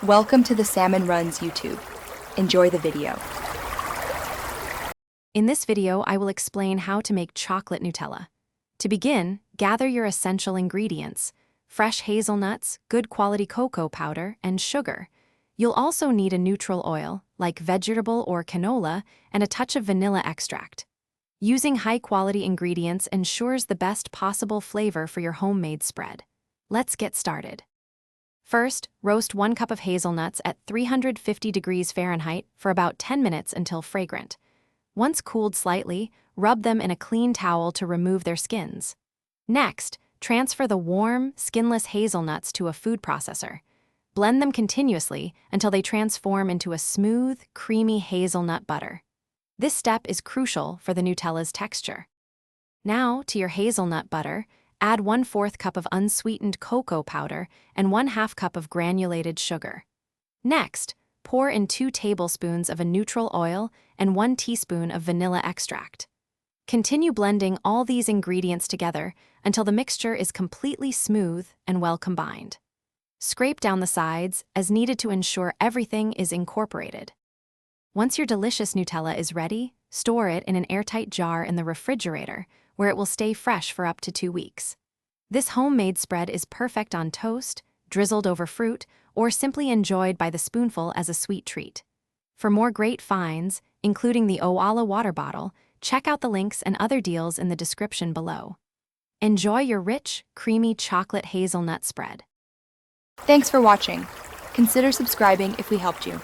Welcome to the Salmon Runs YouTube. Enjoy the video. In this video, I will explain how to make chocolate Nutella. To begin, gather your essential ingredients: fresh hazelnuts, good quality cocoa powder, and sugar. You'll also need a neutral oil, like vegetable or canola, and a touch of vanilla extract. Using high-quality ingredients ensures the best possible flavor for your homemade spread. Let's get started. First, roast 1 cup of hazelnuts at 350 degrees Fahrenheit for about 10 minutes until fragrant. Once cooled slightly, rub them in a clean towel to remove their skins. Next, transfer the warm, skinless hazelnuts to a food processor. Blend them continuously until they transform into a smooth, creamy hazelnut butter. This step is crucial for the Nutella's texture. Now, to your hazelnut butter, add 1/4 cup of unsweetened cocoa powder and 1/2 cup of granulated sugar. Next, pour in 2 tablespoons of a neutral oil and 1 teaspoon of vanilla extract. Continue blending all these ingredients together until the mixture is completely smooth and well combined. Scrape down the sides as needed to ensure everything is incorporated. Once your delicious Nutella is ready, store it in an airtight jar in the refrigerator, where it will stay fresh for up to 2 weeks. This homemade spread is perfect on toast, drizzled over fruit, or simply enjoyed by the spoonful as a sweet treat. For more great finds, including the Owala water bottle, check out the links and other deals in the description below. Enjoy your rich, creamy chocolate hazelnut spread. Thanks for watching. Consider subscribing if we helped you.